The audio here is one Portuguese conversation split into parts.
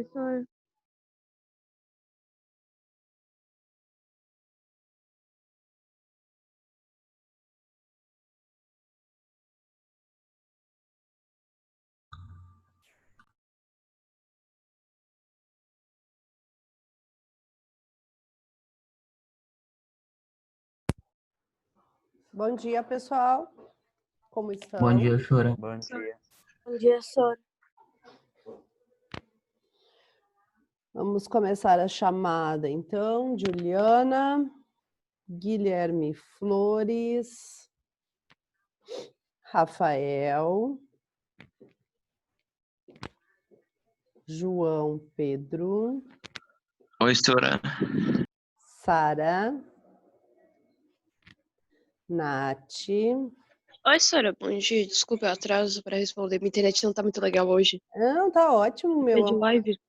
Professor. Bom dia, pessoal. Como estão? Bom dia, Chora. Bom dia. Bom dia, Sora. Vamos começar a chamada, então. Juliana, Guilherme Flores, Rafael, João Pedro, Oi, Sora. Sara, Nath, Oi, Sora. Bom dia. Desculpa o atraso para responder. Minha internet não tá muito legal hoje. Não, tá ótimo, meu É de amor. live?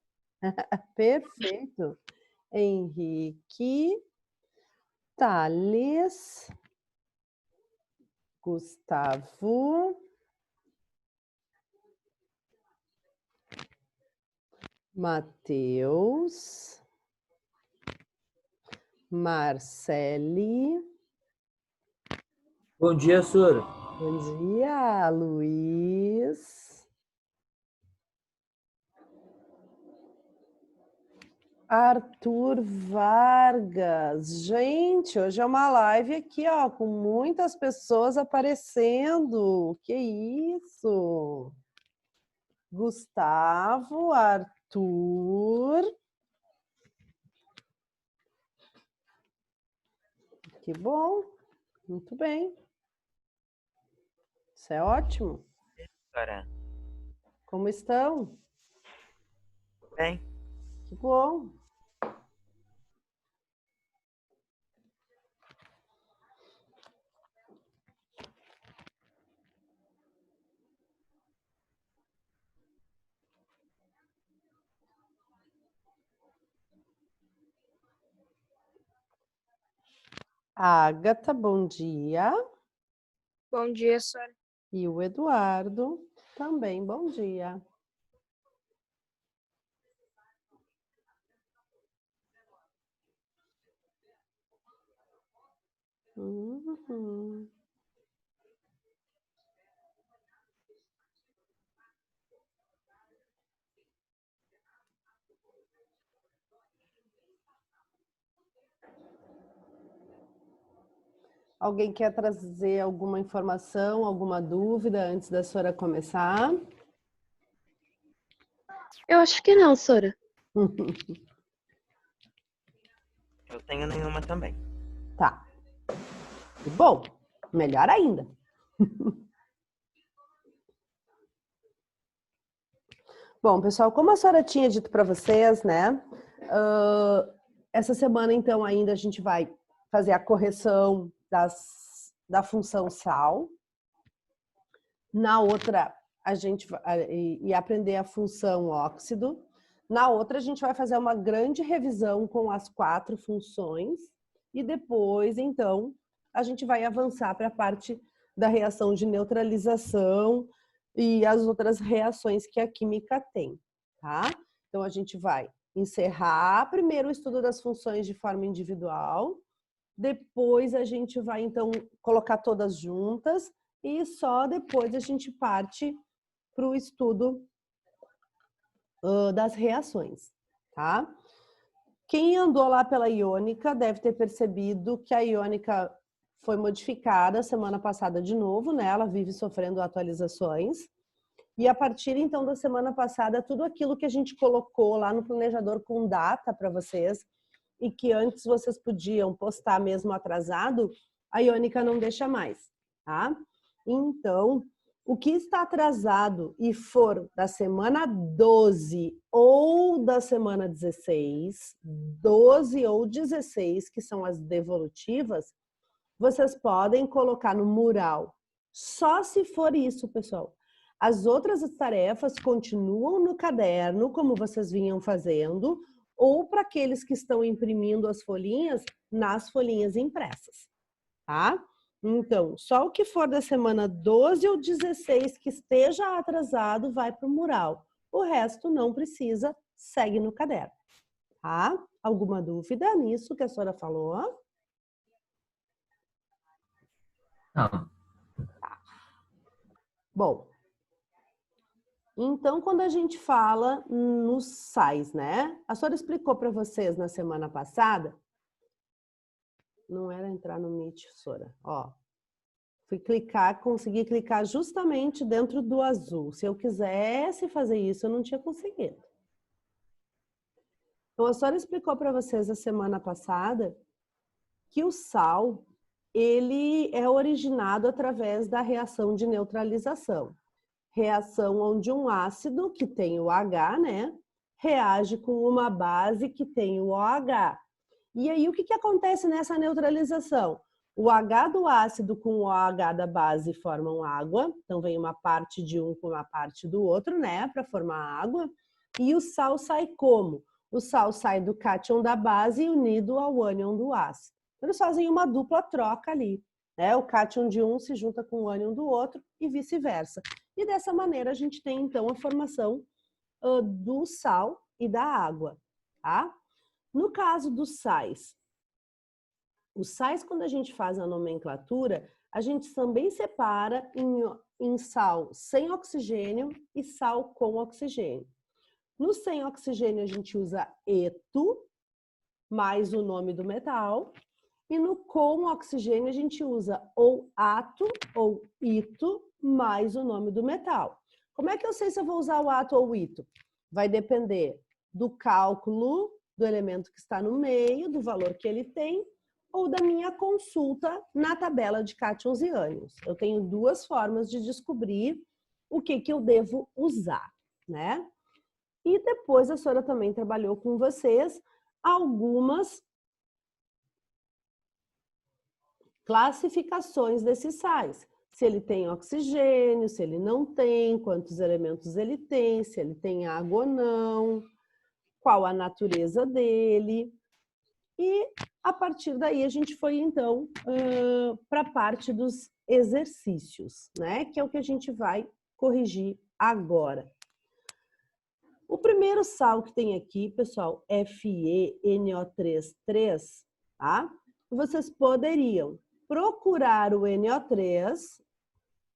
Perfeito. Henrique, Thales, Gustavo, Matheus, Marcele. Bom dia, Sora. Bom dia, Luiz. Arthur Vargas. Gente, hoje é uma live aqui, ó, com muitas pessoas aparecendo. Que isso? Gustavo, Arthur. Que bom. Muito bem. Isso é ótimo. Sora. Como estão? Bem? Que bom. Agatha, bom dia. Bom dia, Sora. E o Eduardo, também bom dia. Uhum. Alguém quer trazer alguma informação, alguma dúvida antes da senhora começar? Eu acho que não, Sora. Eu tenho nenhuma também. Tá. Que bom. Melhor ainda. Bom, pessoal, como a senhora tinha dito para vocês, né? Essa semana, então, ainda a gente vai fazer a correção da função sal. Na outra, a gente vai e aprender a função óxido. Na outra, a gente vai fazer uma grande revisão com as 4 funções. E depois, então, a gente vai avançar para a parte da reação de neutralização e as outras reações que a química tem, tá? Então, a gente vai encerrar primeiro o estudo das funções de forma individual, depois a gente vai, então, colocar todas juntas e só depois a gente parte para o estudo das reações, tá? Quem andou lá pela iônica deve ter percebido que a iônica foi modificada semana passada de novo, né? Ela vive sofrendo atualizações. E a partir, então, da semana passada, tudo aquilo que a gente colocou lá no planejador com data para vocês e que antes vocês podiam postar mesmo atrasado, a iônica não deixa mais, tá? Então, o que está atrasado e for da semana 12 ou da semana 16, 12 ou 16, que são as devolutivas, vocês podem colocar no mural. Só se for isso, pessoal. As outras tarefas continuam no caderno, como vocês vinham fazendo, ou para aqueles que estão imprimindo as folhinhas, nas folhinhas impressas, tá? Então, só o que for da semana 12 ou 16 que esteja atrasado vai para o mural. O resto não precisa, segue no caderno, tá? Alguma dúvida nisso que a senhora falou? Não. Bom, então quando a gente fala nos sais, né? A senhora explicou para vocês na semana passada. Não era entrar no Meet, senhora. Ó, fui clicar, consegui clicar justamente dentro do azul. Se eu quisesse fazer isso, eu não tinha conseguido. Então, a senhora explicou para vocês a semana passada que o sal, ele é originado através da reação de neutralização. Reação onde um ácido, que tem o H, né, reage com uma base que tem o OH. E aí, o que acontece nessa neutralização? O H do ácido com o OH da base formam água, então vem uma parte de um com uma parte do outro, né, para formar água. E o sal sai como? O sal sai do cátion da base unido ao ânion do ácido. Eles fazem uma dupla troca ali, né? O cátion de um se junta com o ânion do outro e vice-versa. E dessa maneira a gente tem então a formação do sal e da água, tá? No caso dos sais, os sais, quando a gente faz a nomenclatura, a gente também separa em sal sem oxigênio e sal com oxigênio. No sem oxigênio, a gente usa eto, mais o nome do metal. E no com oxigênio, a gente usa ou ato ou ito, mais o nome do metal. Como é que eu sei se eu vou usar o ato ou o ito? Vai depender do cálculo do elemento que está no meio, do valor que ele tem, ou da minha consulta na tabela de cátions e ânions. Eu tenho duas formas de descobrir o que eu devo usar, né? E depois a senhora também trabalhou com vocês algumas classificações desses sais. Se ele tem oxigênio, se ele não tem, quantos elementos ele tem, se ele tem água ou não, qual a natureza dele. E a partir daí a gente foi então para a parte dos exercícios, né? Que é o que a gente vai corrigir agora. O primeiro sal que tem aqui, pessoal, FeNO3, tá? Vocês poderiam procurar o NO3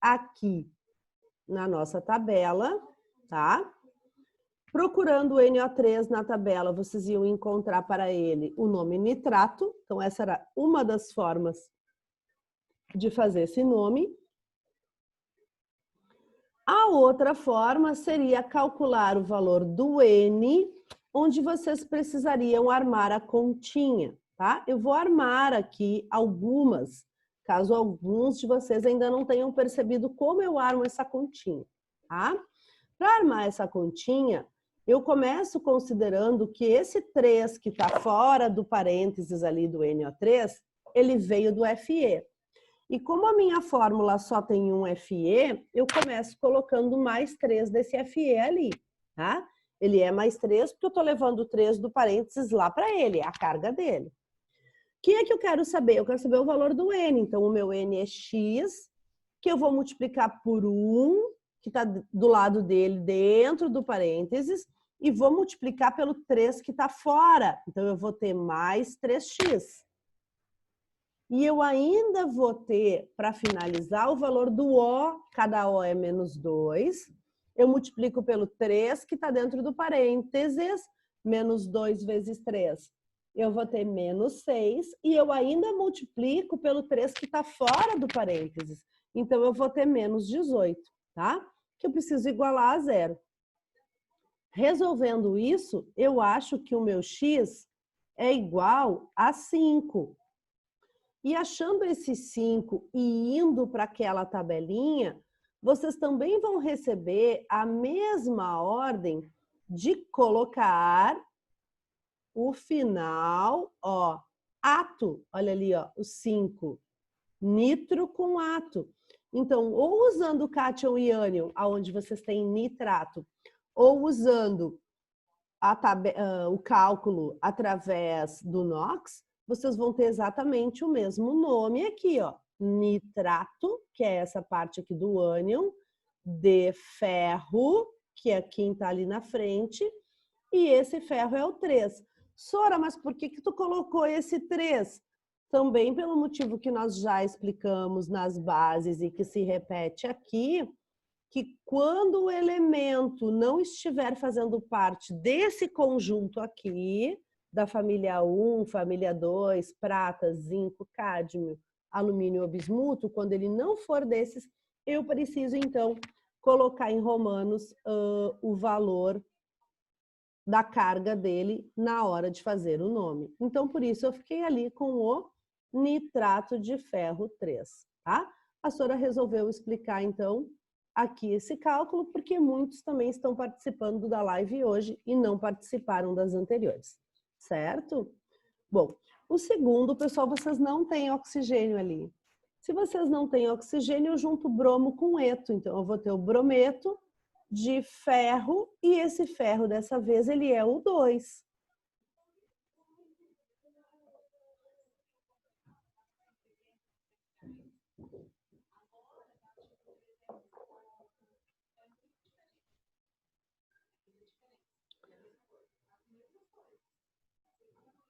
aqui na nossa tabela, tá? Procurando o NO3 na tabela, vocês iam encontrar para ele o nome nitrato. Então, essa era uma das formas de fazer esse nome. A outra forma seria calcular o valor do N, onde vocês precisariam armar a continha, tá? Eu vou armar aqui algumas, caso alguns de vocês ainda não tenham percebido como eu armo essa continha, tá? Para armar essa continha, eu começo considerando que esse 3 que está fora do parênteses ali do NO3, ele veio do Fe. E como a minha fórmula só tem um Fe, eu começo colocando mais 3 desse Fe ali, tá? Ele é mais 3 porque eu estou levando o 3 do parênteses lá para ele, é a carga dele. O que é que eu quero saber? Eu quero saber o valor do N. Então, o meu N é X, que eu vou multiplicar por 1, que está do lado dele, dentro do parênteses, e vou multiplicar pelo 3 que está fora. Então, eu vou ter mais 3x. E eu ainda vou ter, para finalizar, o valor do O, cada O é menos 2. Eu multiplico pelo 3, que está dentro do parênteses, menos 2 vezes 3. Eu vou ter menos 6, e eu ainda multiplico pelo 3 que está fora do parênteses. Então, eu vou ter menos 18, tá? Que eu preciso igualar a zero. Resolvendo isso, eu acho que o meu x é igual a 5. E achando esse 5 e indo para aquela tabelinha, vocês também vão receber a mesma ordem de colocar o final, ó, ato, olha ali, ó, o 5, nitro com ato. Então, ou usando cátion e ânion, onde vocês têm nitrato, ou usando o cálculo através do NOx, vocês vão ter exatamente o mesmo nome aqui, ó, nitrato, que é essa parte aqui do ânion, de ferro, que é quem está ali na frente, e esse ferro é o 3. Sora, mas por que tu colocou esse 3? Também pelo motivo que nós já explicamos nas bases e que se repete aqui, que quando o elemento não estiver fazendo parte desse conjunto aqui, da família 1, família 2, prata, zinco, cádmio, alumínio ou bismuto, quando ele não for desses, eu preciso, então, colocar em romanos o valor da carga dele na hora de fazer o nome. Então, por isso, eu fiquei ali com o nitrato de ferro 3, tá? A Sora resolveu explicar, então, aqui esse cálculo, porque muitos também estão participando da live hoje e não participaram das anteriores, certo? Bom, o segundo, pessoal, vocês não têm oxigênio ali. Se vocês não têm oxigênio, eu junto bromo com eto. Então, eu vou ter o brometo de ferro e esse ferro, dessa vez, ele é o 2.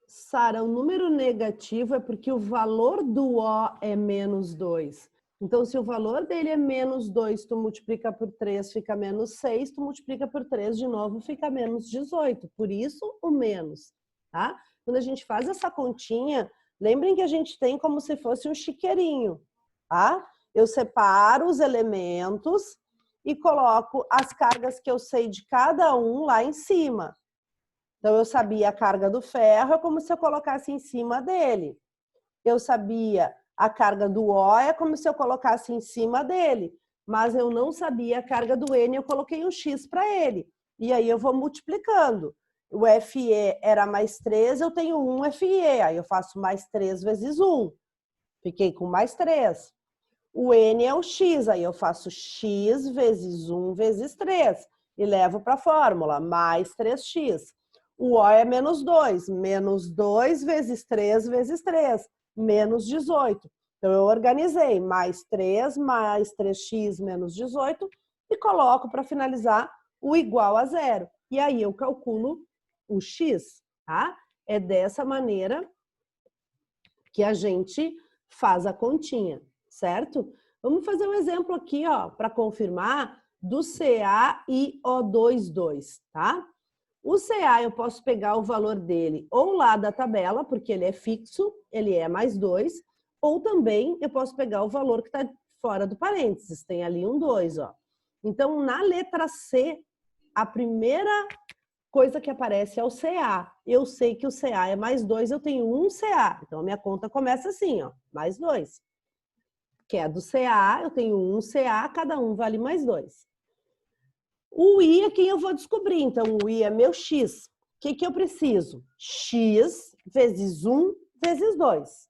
Sara, o número negativo é porque o valor do O é menos 2. Então, se o valor dele é menos 2, tu multiplica por 3, fica menos 6, tu multiplica por 3 de novo, fica menos 18. Por isso, o menos, tá? Quando a gente faz essa continha, lembrem que a gente tem como se fosse um chiqueirinho, tá? Eu separo os elementos e coloco as cargas que eu sei de cada um lá em cima. Então, eu sabia a carga do ferro, é como se eu colocasse em cima dele. Eu sabia a carga do O, é como se eu colocasse em cima dele. Mas eu não sabia a carga do N, eu coloquei um X para ele. E aí eu vou multiplicando. O Fe era mais 3, eu tenho 1 Fe. Aí eu faço mais 3 vezes 1. Fiquei com mais 3. O N é o X, aí eu faço X vezes 1 vezes 3. E levo para a fórmula, mais 3x. O O é menos 2. Menos 2 vezes 3 vezes 3. Menos 18. Então, eu organizei mais 3, mais 3x menos 18 e coloco para finalizar o igual a 0. E aí, eu calculo o x, tá? É dessa maneira que a gente faz a continha, certo? Vamos fazer um exemplo aqui, ó, para confirmar do Ca e O2,2, tá? O Ca, eu posso pegar o valor dele ou lá da tabela, porque ele é fixo, ele é mais 2, ou também eu posso pegar o valor que está fora do parênteses, tem ali um 2, ó. Então, na letra C, a primeira coisa que aparece é o Ca. Eu sei que o Ca é mais 2, eu tenho um Ca. Então, a minha conta começa assim, ó, mais 2. Que é do Ca, eu tenho um Ca, cada um vale mais 2. O I é quem eu vou descobrir, então o I é meu X. O que eu preciso? X vezes 1 vezes 2.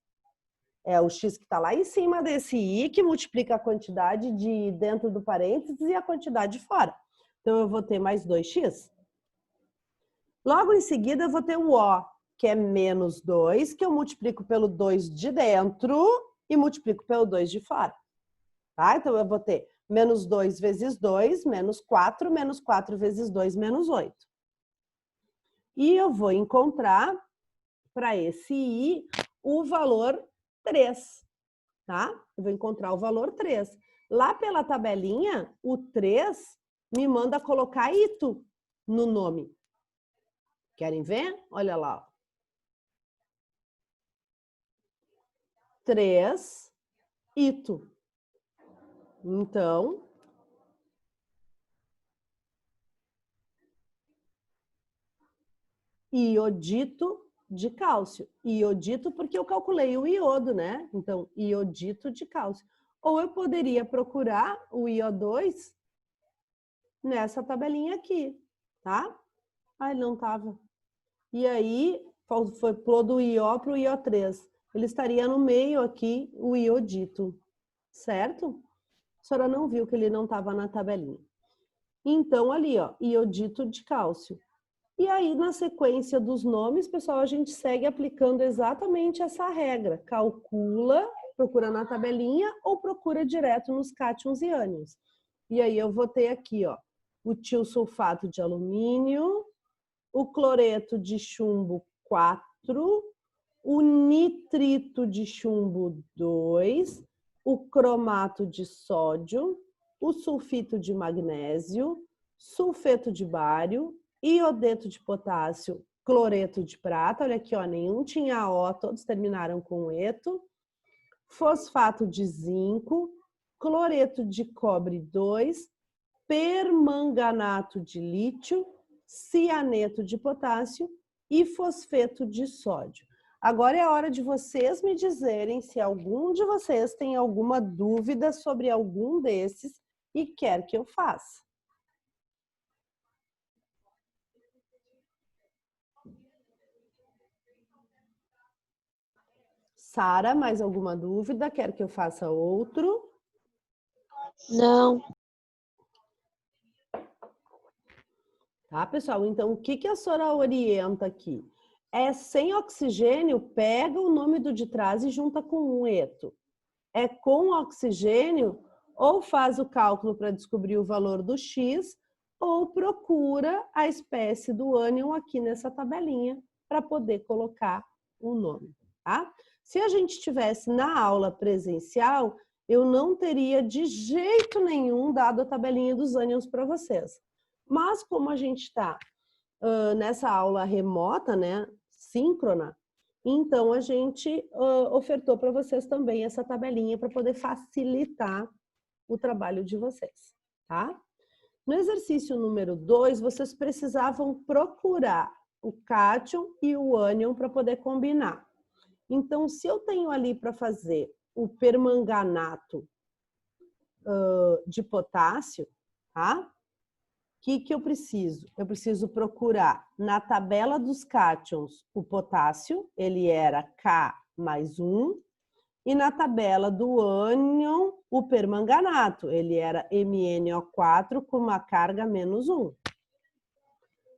É o X que está lá em cima desse I, que multiplica a quantidade de dentro do parênteses e a quantidade de fora. Então, eu vou ter mais 2x. Logo em seguida, eu vou ter o O, que é menos 2, que eu multiplico pelo 2 de dentro e multiplico pelo 2 de fora. Tá? Então, eu vou ter menos 2 vezes 2, menos 4 vezes 2, menos 8. E eu vou encontrar, para esse I, o valor 3, tá? Eu vou encontrar o valor 3. Lá pela tabelinha, o 3 me manda colocar ito no nome. Querem ver? Olha lá. Ó. 3, ito. Então, iodito de cálcio. Iodito porque eu calculei o iodo, né? Então, iodito de cálcio. Ou eu poderia procurar o IO2 nessa tabelinha aqui, tá? Ah, ele não estava. E aí, pulou do IO para o IO3. Ele estaria no meio aqui, o iodito, certo? A senhora não viu que ele não estava na tabelinha. Então, ali, ó, iodito de cálcio. E aí, na sequência dos nomes, pessoal, a gente segue aplicando exatamente essa regra. Calcula, procura na tabelinha ou procura direto nos cátions e ânions. E aí, eu vou ter aqui, ó, o tiosulfato de alumínio, o cloreto de chumbo 4, o nitrito de chumbo 2, o cromato de sódio, o sulfito de magnésio, sulfeto de bário, iodeto de potássio, cloreto de prata, olha aqui, ó, nenhum tinha O, todos terminaram com eto, fosfato de zinco, cloreto de cobre 2, permanganato de lítio, cianeto de potássio e fosfeto de sódio. Agora é a hora de vocês me dizerem se algum de vocês tem alguma dúvida sobre algum desses e quer que eu faça. Sara, mais alguma dúvida? Quer que eu faça outro? Não. Tá, pessoal? Então, o que a Sora orienta aqui? É sem oxigênio, pega o nome do de trás e junta com um eto. É com oxigênio, ou faz o cálculo para descobrir o valor do X, ou procura a espécie do ânion aqui nessa tabelinha para poder colocar o nome, tá? Se a gente estivesse na aula presencial, eu não teria de jeito nenhum dado a tabelinha dos ânions para vocês. Mas como a gente está nessa aula remota, né, síncrona, então a gente ofertou para vocês também essa tabelinha para poder facilitar o trabalho de vocês, tá? No exercício número 2, vocês precisavam procurar o cátion e o ânion para poder combinar. Então, se eu tenho ali para fazer o permanganato de potássio, tá? O que eu preciso? Eu preciso procurar na tabela dos cátions o potássio, ele era K mais 1, e na tabela do ânion o permanganato, ele era MnO4 com uma carga menos 1.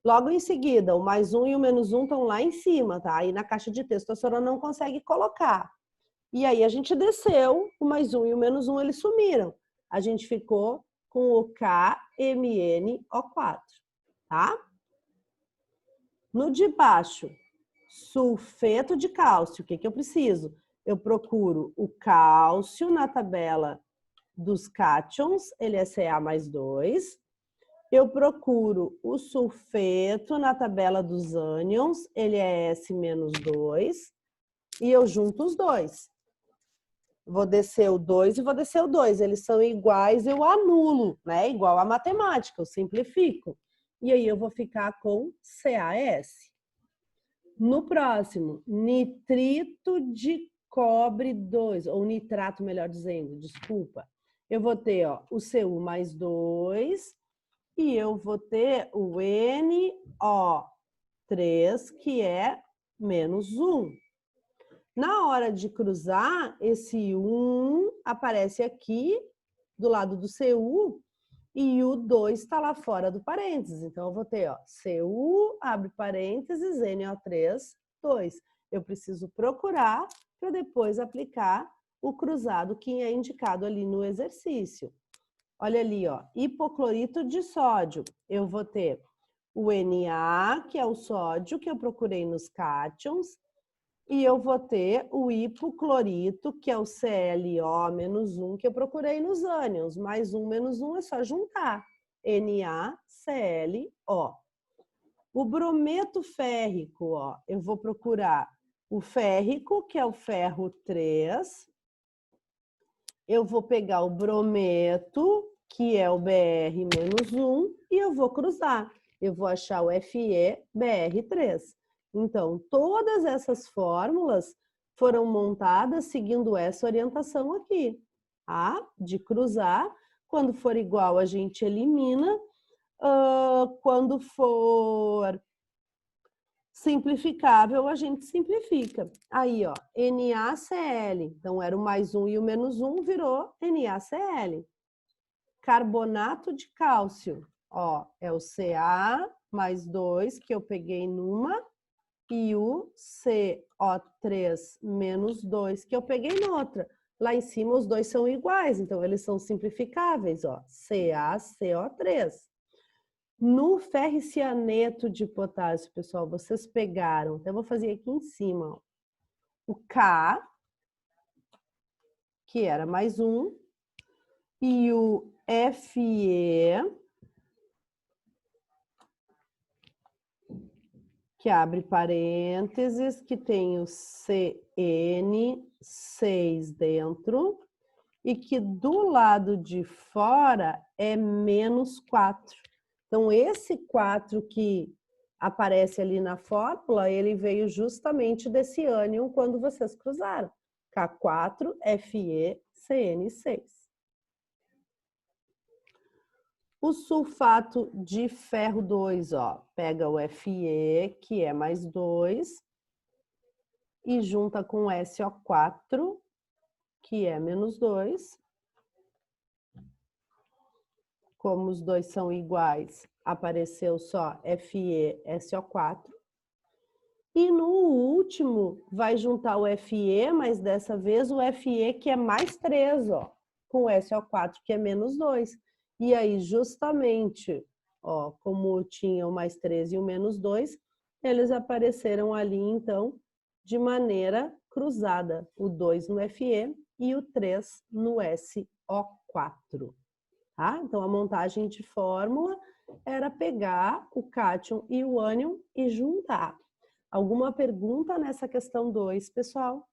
Logo em seguida, o mais 1 e o menos 1 estão lá em cima, tá? Aí na caixa de texto a senhora não consegue colocar. E aí a gente desceu, o mais 1 e o menos 1 eles sumiram. A gente ficou com o KMnO4, tá? No de baixo, sulfeto de cálcio, o que eu preciso? Eu procuro o cálcio na tabela dos cátions, ele é Ca mais 2. Eu procuro o sulfeto na tabela dos ânions, ele é S menos 2. E eu junto os dois. Vou descer o 2 e vou descer o 2. Eles são iguais, eu anulo, né? Igual a matemática, eu simplifico. E aí eu vou ficar com CaS. No próximo, nitrito de cobre 2, ou nitrato, melhor dizendo, desculpa. Eu vou ter ó, o Cu mais 2 e eu vou ter o NO3, que é menos 1. Na hora de cruzar, esse 1 aparece aqui do lado do Cu e o 2 está lá fora do parênteses. Então, eu vou ter, ó, Cu, abre parênteses, NO3, 2. Eu preciso procurar para depois aplicar o cruzado que é indicado ali no exercício. Olha ali, ó, hipoclorito de sódio. Eu vou ter o Na, que é o sódio que eu procurei nos cátions, e eu vou ter o hipoclorito, que é o ClO menos 1, que eu procurei nos ânions. Mais 1 menos 1 é só juntar. NaClO. O brometo férrico, ó, eu vou procurar o férrico, que é o ferro 3. Eu vou pegar o brometo, que é o Br menos 1, e eu vou cruzar. Eu vou achar o FeBr3. Então, todas essas fórmulas foram montadas seguindo essa orientação aqui, tá? De cruzar. Quando for igual, a gente elimina. Quando for simplificável, a gente simplifica. Aí, ó, NaCl. Então, era o mais 1 e o menos 1, virou NaCl. Carbonato de cálcio. Ó, é o Ca mais 2, que eu peguei numa, e o CO3 menos 2, que eu peguei noutra. Lá em cima, os dois são iguais, então eles são simplificáveis, ó. CaCO3. No ferricianeto de potássio, pessoal, vocês pegaram, até vou fazer aqui em cima, ó, o K, que era mais 1, e o Fe, que abre parênteses, que tem o CN6 dentro, e que do lado de fora é menos 4. Então, esse 4 que aparece ali na fórmula, ele veio justamente desse ânion quando vocês cruzaram. K4FeCN6. O sulfato de ferro 2, ó, pega o Fe, que é mais 2, e junta com o SO4, que é menos 2. Como os dois são iguais, apareceu só FeSO4. E no último, vai juntar o Fe, mas dessa vez o Fe que é mais 3, ó, com o SO4, que é menos 2. E aí, justamente, ó, como tinha o mais 3 e o menos 2, eles apareceram ali, então, de maneira cruzada. O 2 no Fe e o 3 no SO4. Tá? Então, a montagem de fórmula era pegar o cátion e o ânion e juntar. Alguma pergunta nessa questão 2, pessoal?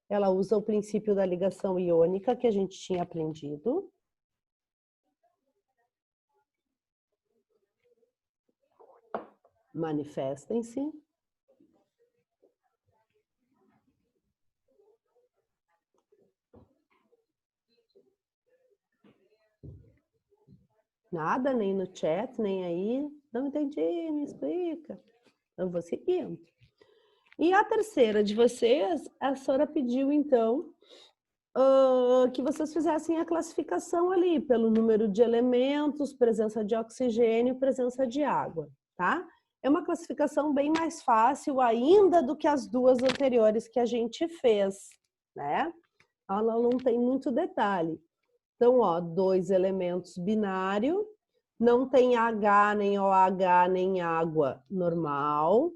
Ela usa o princípio da ligação iônica que a gente tinha aprendido. Manifestem-se. Nada, nem no chat, nem aí. Não entendi, me explica. Então, vou seguindo. E a terceira de vocês, a Sora pediu, então, que vocês fizessem a classificação ali, pelo número de elementos, presença de oxigênio, presença de água, tá? É uma classificação bem mais fácil ainda do que as duas anteriores que a gente fez, né? Ela não tem muito detalhe. Então, ó, 2 elementos binário, não tem H, nem OH, nem água normal,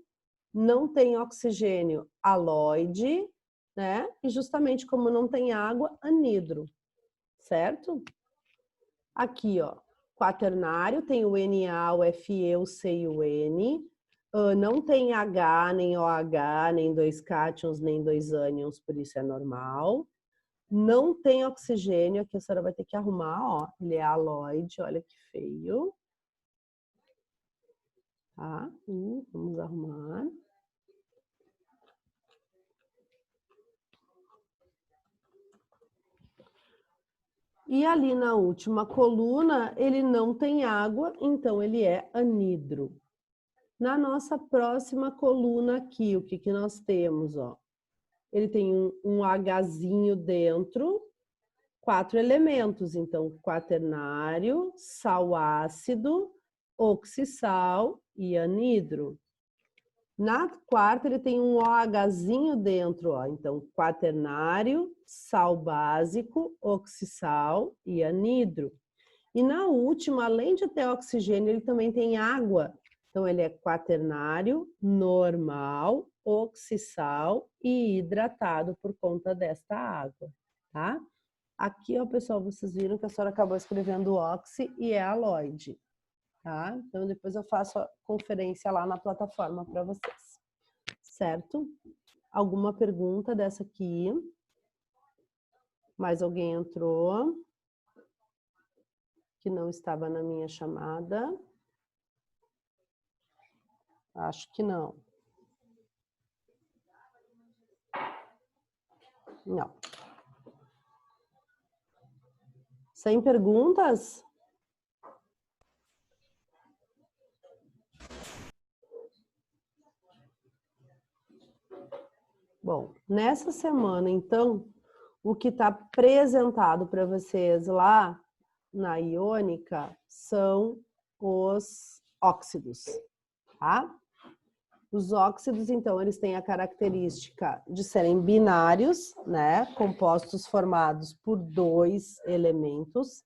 não tem oxigênio aloide, né? E justamente como não tem água, anidro, certo? Aqui, ó, quaternário, tem o Na, o Fe, o C e o N, não tem H, nem OH, nem 2 cátions, nem 2 ânions, por isso é normal. Não tem oxigênio, aqui a senhora vai ter que arrumar, ó, ele é aloide, olha que feio. Tá, vamos arrumar. E ali na última coluna, ele não tem água, então ele é anidro. Na nossa próxima coluna aqui, o que que nós temos, ó? Ele tem um Hzinho dentro, 4 elementos, então quaternário, sal ácido, oxissal e anidro. Na quarta ele tem um OHzinho dentro, ó, então quaternário, sal básico, oxissal e anidro. E na última, além de ter oxigênio, ele também tem água. Então ele é quaternário, normal, oxissal e hidratado por conta desta água, tá? Aqui, ó, pessoal, vocês viram que a senhora acabou escrevendo oxi e é aloide, tá? Então, depois eu faço a conferência lá na plataforma para vocês, certo? Alguma pergunta dessa aqui? Mais alguém entrou? Que não estava na minha chamada? Acho que não. Não. Sem perguntas? Bom, nessa semana, então, o que está apresentado para vocês lá na iônica são os óxidos, tá? Os óxidos, então, eles têm a característica de serem binários, né? Compostos formados por 2 elementos.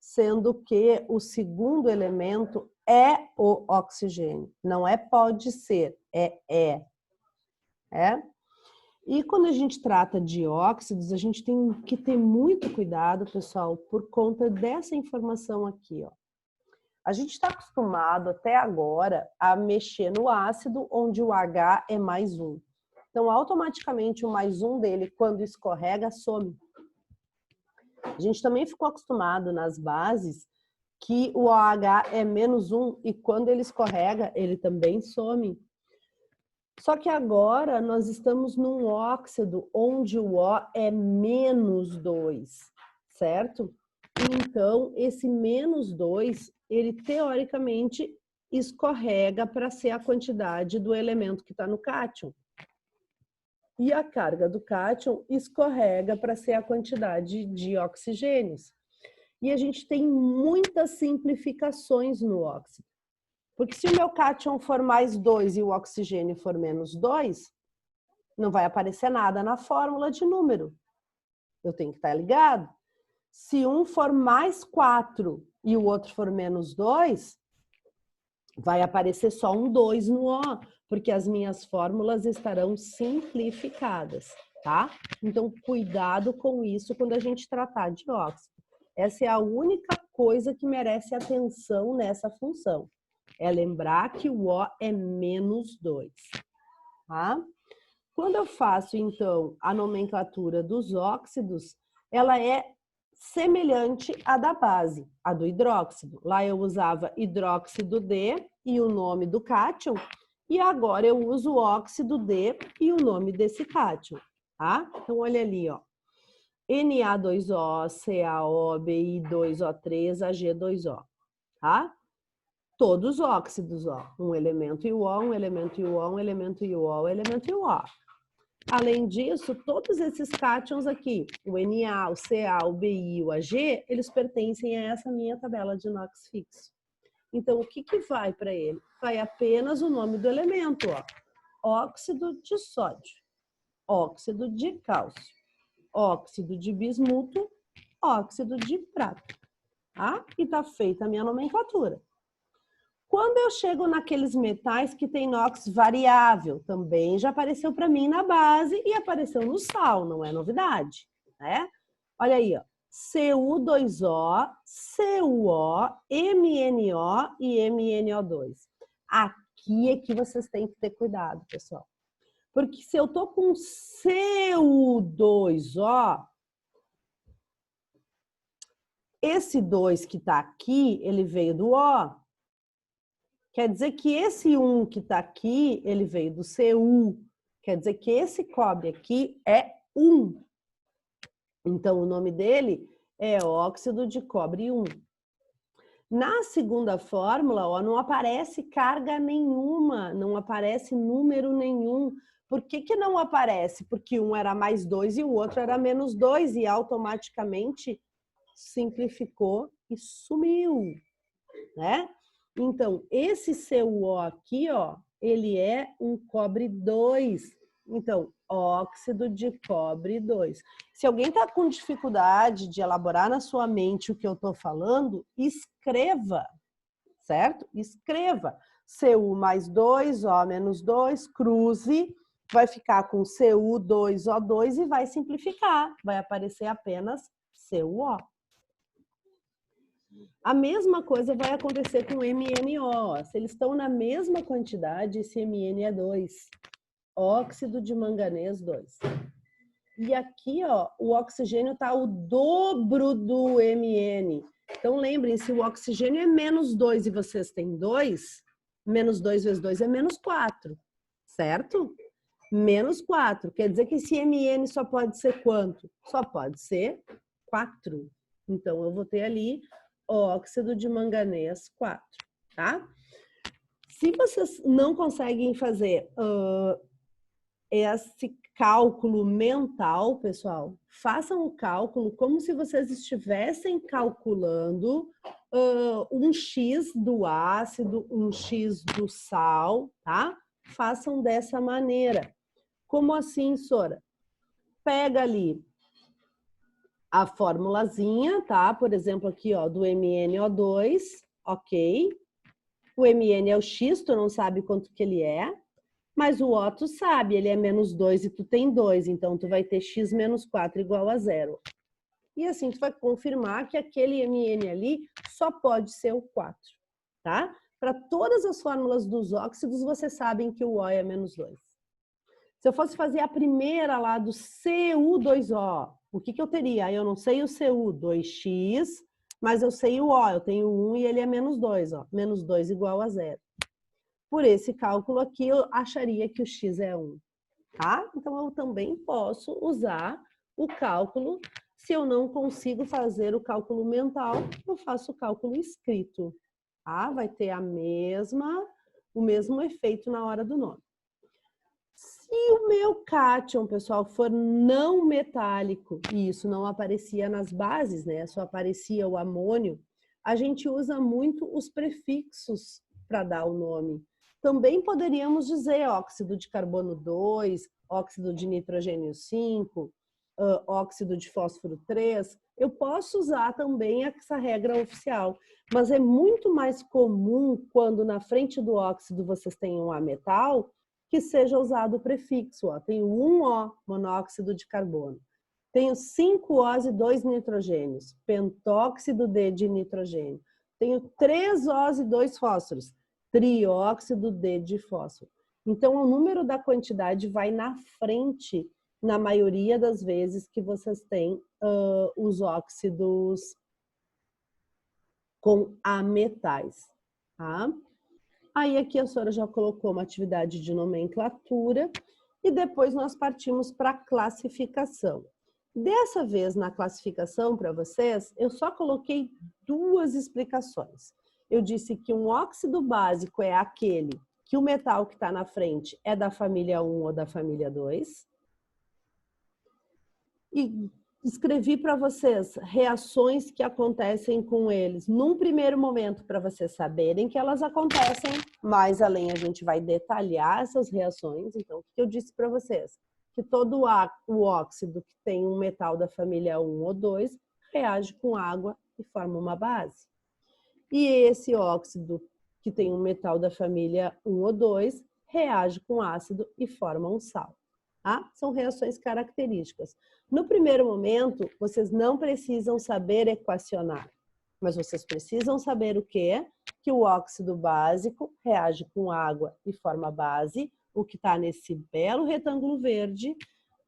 sendo que o segundo elemento é o oxigênio. Não é pode ser, é. E quando a gente trata de óxidos, a gente tem que ter muito cuidado, pessoal, por conta dessa informação aqui, ó. A gente está acostumado até agora a mexer no ácido, onde o H é +1. Então, automaticamente, o +1 dele, quando escorrega, some. A gente também ficou acostumado nas bases que o OH é -1 e quando ele escorrega, ele também some. Só que agora nós estamos num óxido onde o O é -2, certo? Então, esse -2, ele teoricamente escorrega para ser a quantidade do elemento que está no cátion. E a carga do cátion escorrega para ser a quantidade de oxigênios. E a gente tem muitas simplificações no óxido. Porque se o meu cátion for +2 e o oxigênio for -2, não vai aparecer nada na fórmula de número. Eu tenho que estar ligado. Se um for +4 e o outro for -2, vai aparecer só um 2 no O, porque as minhas fórmulas estarão simplificadas, tá? Então, cuidado com isso quando a gente tratar de óxido. Essa é a única coisa que merece atenção nessa função. É lembrar que o O é -2, tá? Quando eu faço, então, a nomenclatura dos óxidos, ela é semelhante à da base, a do hidróxido. Lá eu usava hidróxido D e o nome do cátion, e agora eu uso óxido D e o nome desse cátion, tá? Então, olha ali, ó. Na2O, CaO, Bi2O3, Ag2O, tá? Todos óxidos, ó. Um elemento e o O, um elemento e o O, um elemento e o O, um elemento e o O. Além disso, todos esses cátions aqui, o Na, o Ca, o Bi e o Ag, eles pertencem a essa minha tabela de NOx fixo. Então, o que vai para ele? Vai apenas o nome do elemento, ó. Óxido de sódio, óxido de cálcio, óxido de bismuto, óxido de prata, tá? E tá feita a minha nomenclatura. Quando eu chego naqueles metais que tem NOx variável, também já apareceu para mim na base e apareceu no sal, não é novidade, né? Olha aí, ó. Cu2O, CuO, MnO e MnO2. Aqui é que vocês têm que ter cuidado, pessoal. Porque se eu tô com Cu2O, esse 2 que tá aqui, ele veio do O. Quer dizer que esse 1 que está aqui, ele veio do Cu. Quer dizer que esse cobre aqui é 1. Então, o nome dele é óxido de cobre 1. Na segunda fórmula, ó, não aparece carga nenhuma, não aparece número nenhum. Por que não aparece? Porque um era +2 e o outro era -2 e automaticamente simplificou e sumiu, né? Então, esse CuO aqui, ó, ele é um cobre 2. Então, óxido de cobre 2. Se alguém está com dificuldade de elaborar na sua mente o que eu estou falando, escreva, certo? Escreva. Cu +2, O -2, cruze, vai ficar com Cu2O2 e vai simplificar. Vai aparecer apenas CuO. A mesma coisa vai acontecer com MnO. Se eles estão na mesma quantidade, esse Mn é 2. Óxido de manganês 2. E aqui, ó, o oxigênio está o dobro do Mn. Então, lembrem-se, o oxigênio é -2 e vocês têm 2, -2 vezes 2 é -4, certo? -4. Quer dizer que esse Mn só pode ser quanto? Só pode ser 4. Então, eu vou ter ali óxido de manganês 4, tá? Se vocês não conseguem fazer esse cálculo mental, pessoal, façam o cálculo como se vocês estivessem calculando um X do ácido, um X do sal, tá? Façam dessa maneira. Como assim, Sora? Pega ali a formulazinha, tá? Por exemplo, aqui, ó, do MnO2, ok. O Mn é o X, tu não sabe quanto que ele é, mas o O tu sabe, ele é -2 e tu tem 2, então tu vai ter X menos 4 igual a 0. E assim tu vai confirmar que aquele Mn ali só pode ser o 4, tá? Para todas as fórmulas dos óxidos, vocês sabem que o O é -2. Se eu fosse fazer a primeira lá do Cu2O, o que eu teria? Eu não sei o Cu, 2x, mas eu sei o O, eu tenho 1 e ele é -2, ó. -2 igual a 0. Por esse cálculo aqui, eu acharia que o x é 1, tá? Então, eu também posso usar o cálculo. Se eu não consigo fazer o cálculo mental, eu faço o cálculo escrito, tá? Vai ter o mesmo efeito na hora do nome. Se o meu cátion, pessoal, for não metálico, e isso não aparecia nas bases, né? Só aparecia o amônio, a gente usa muito os prefixos para dar o nome. Também poderíamos dizer óxido de carbono 2, óxido de nitrogênio 5, óxido de fósforo 3. Eu posso usar também essa regra oficial, mas é muito mais comum quando na frente do óxido vocês têm um ametal, que seja usado o prefixo. Ó. Tenho 1O, monóxido de carbono. Tenho 5Os e 2 nitrogênios, pentóxido de nitrogênio. Tenho 3Os e 2 fósforos, trióxido de fósforo. Então, o número da quantidade vai na frente, na maioria das vezes que vocês têm os óxidos com ametais, tá? Aí aqui a senhora já colocou uma atividade de nomenclatura e depois nós partimos para a classificação. Dessa vez, na classificação para vocês, eu só coloquei 2 explicações. Eu disse que um óxido básico é aquele que o metal que está na frente é da família 1 ou da família 2. E escrevi para vocês reações que acontecem com eles num primeiro momento para vocês saberem que elas acontecem, mais além a gente vai detalhar essas reações. Então, o que eu disse para vocês? Que todo o óxido que tem um metal da família 1 ou 2 reage com água e forma uma base. E esse óxido que tem um metal da família 1 ou 2 reage com ácido e forma um sal. Tá? São reações características. No primeiro momento, vocês não precisam saber equacionar, mas vocês precisam saber o quê? Que o óxido básico reage com água e forma base, o que está nesse belo retângulo verde,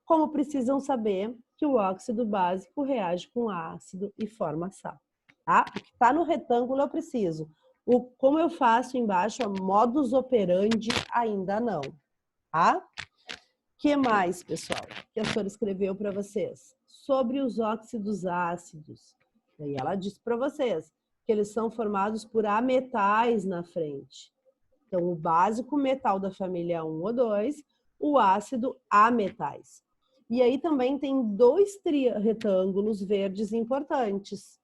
como precisam saber que o óxido básico reage com ácido e forma sal. Tá? O que está no retângulo eu preciso. Como eu faço embaixo, a modus operandi ainda não. Tá? Que mais, pessoal, que a senhora escreveu para vocês? Sobre os óxidos ácidos. E ela disse para vocês que eles são formados por ametais na frente. Então, o básico metal da família 1 ou 2, o ácido ametais. E aí também tem 2 retângulos verdes importantes.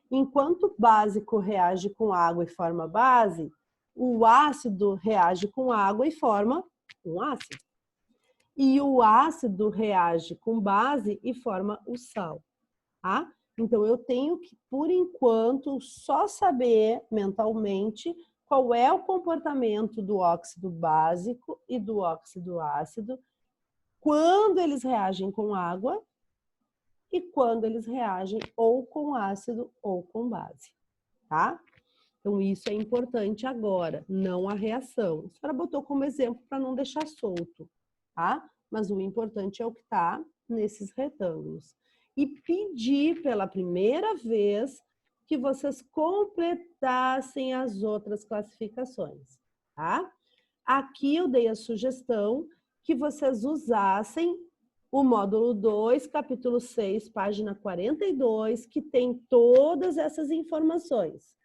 Enquanto o básico reage com água e forma base, o ácido reage com água e forma um ácido. E o ácido reage com base e forma o sal, tá? Então, eu tenho que, por enquanto, só saber mentalmente qual é o comportamento do óxido básico e do óxido ácido quando eles reagem com água e quando eles reagem ou com ácido ou com base, tá? Então, isso é importante agora, não a reação. A senhora botou como exemplo para não deixar solto, tá? Mas o importante é o que está nesses retângulos. E pedir pela primeira vez que vocês completassem as outras classificações, tá? Aqui eu dei a sugestão que vocês usassem o módulo 2, capítulo 6, página 42, que tem todas essas informações.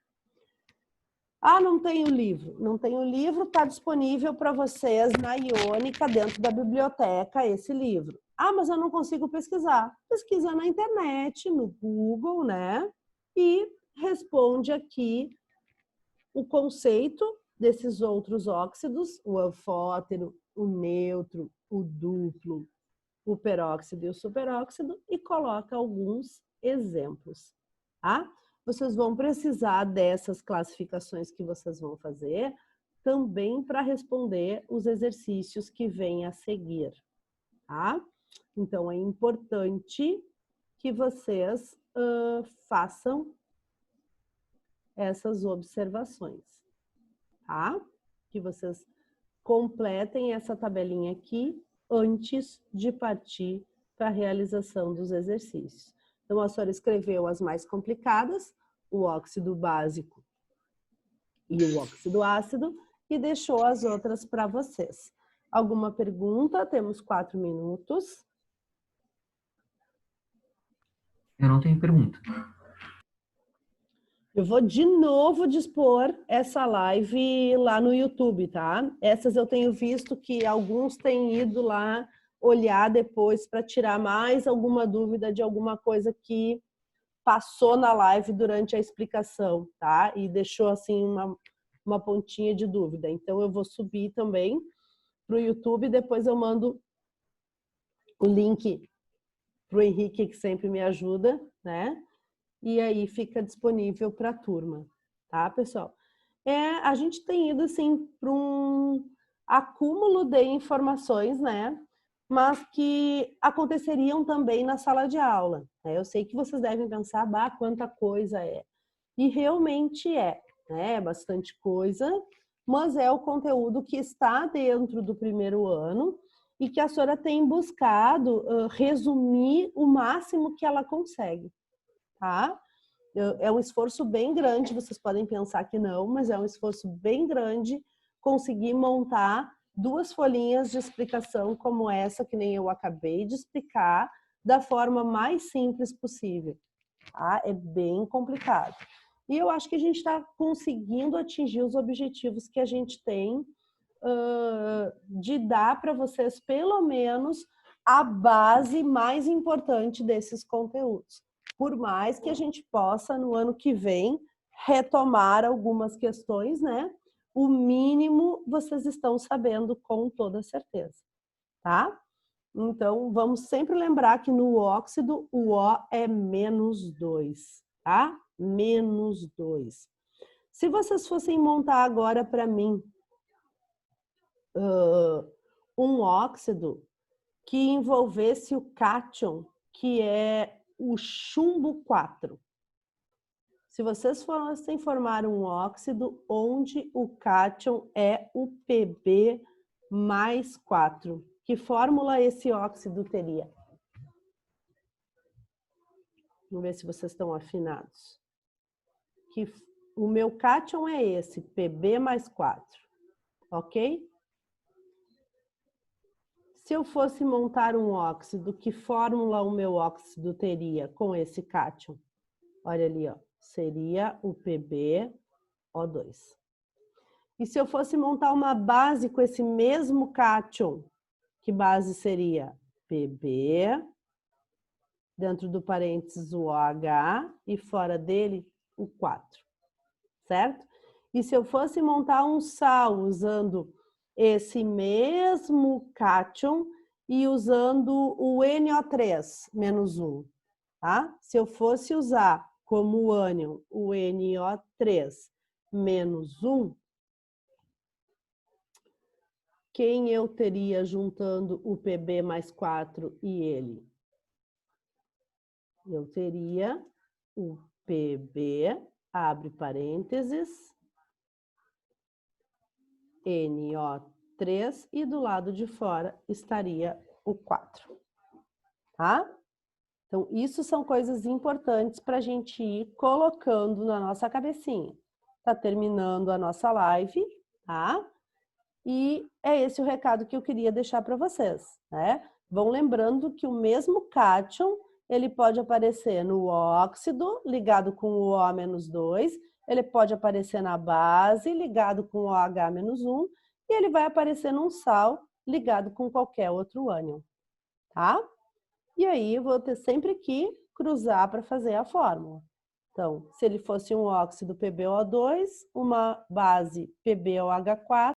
Ah, não tenho livro. Não tenho livro, está disponível para vocês na Iônica, dentro da biblioteca, esse livro. Ah, mas eu não consigo pesquisar. Pesquisa na internet, no Google, né? E responde aqui o conceito desses outros óxidos, o anfótero, o neutro, o duplo, o peróxido e o superóxido, e coloca alguns exemplos, tá? Vocês vão precisar dessas classificações que vocês vão fazer também para responder os exercícios que vêm a seguir, tá? Então, é importante que vocês façam essas observações, tá? Que vocês completem essa tabelinha aqui antes de partir para a realização dos exercícios. Então, a senhora escreveu as mais complicadas, o óxido básico e o óxido ácido, e deixou as outras para vocês. Alguma pergunta? Temos 4 minutos. Eu não tenho pergunta. Eu vou de novo dispor essa live lá no YouTube, tá? Essas eu tenho visto que alguns têm ido lá olhar depois para tirar mais alguma dúvida de alguma coisa que passou na live durante a explicação, tá? E deixou assim uma pontinha de dúvida. Então eu vou subir também para o YouTube, depois eu mando o link para o Henrique, que sempre me ajuda, né? E aí fica disponível para a turma, tá, pessoal? A gente tem ido, assim, para um acúmulo de informações, né? Mas que aconteceriam também na sala de aula, né? Eu sei que vocês devem pensar, bah, quanta coisa é. E realmente é, né? É bastante coisa, mas é o conteúdo que está dentro do primeiro ano e que a senhora tem buscado resumir o máximo que ela consegue. Tá? É um esforço bem grande, vocês podem pensar que não, mas é um esforço bem grande conseguir montar 2 folhinhas de explicação como essa, que nem eu acabei de explicar, da forma mais simples possível. Tá? É bem complicado. E eu acho que a gente está conseguindo atingir os objetivos que a gente tem de dar para vocês, pelo menos, a base mais importante desses conteúdos. Por mais que a gente possa, no ano que vem, retomar algumas questões, né? O mínimo vocês estão sabendo com toda certeza, tá? Então, vamos sempre lembrar que no óxido, o O é -2, tá? -2. Se vocês fossem montar agora para mim um óxido que envolvesse o cátion, que é o chumbo 4. Se vocês fossem formar um óxido onde o cátion é o Pb mais 4, que fórmula esse óxido teria? Vamos ver se vocês estão afinados. O meu cátion é esse, Pb mais 4, ok? Se eu fosse montar um óxido, que fórmula o meu óxido teria com esse cátion? Olha ali, ó, seria o PbO2. E se eu fosse montar uma base com esse mesmo cátion, que base seria? Pb, dentro do parênteses o OH e fora dele o 4, certo? E se eu fosse montar um sal usando esse mesmo cátion e usando o NO3 menos 1, tá? Se eu fosse usar como ânion o NO3 menos 1, quem eu teria juntando o Pb mais 4 e ele? Eu teria o Pb, abre parênteses, NO3 e do lado de fora estaria o 4, tá? Então, isso são coisas importantes para a gente ir colocando na nossa cabecinha. Tá terminando a nossa live, tá? E é esse o recado que eu queria deixar para vocês, né? Vão lembrando que o mesmo cátion, ele pode aparecer no óxido, ligado com o O-2, ele pode aparecer na base, ligado com o OH-1, e ele vai aparecer num sal, ligado com qualquer outro ânion, tá? E aí eu vou ter sempre que cruzar para fazer a fórmula. Então, se ele fosse um óxido PbO2, uma base PbOH4,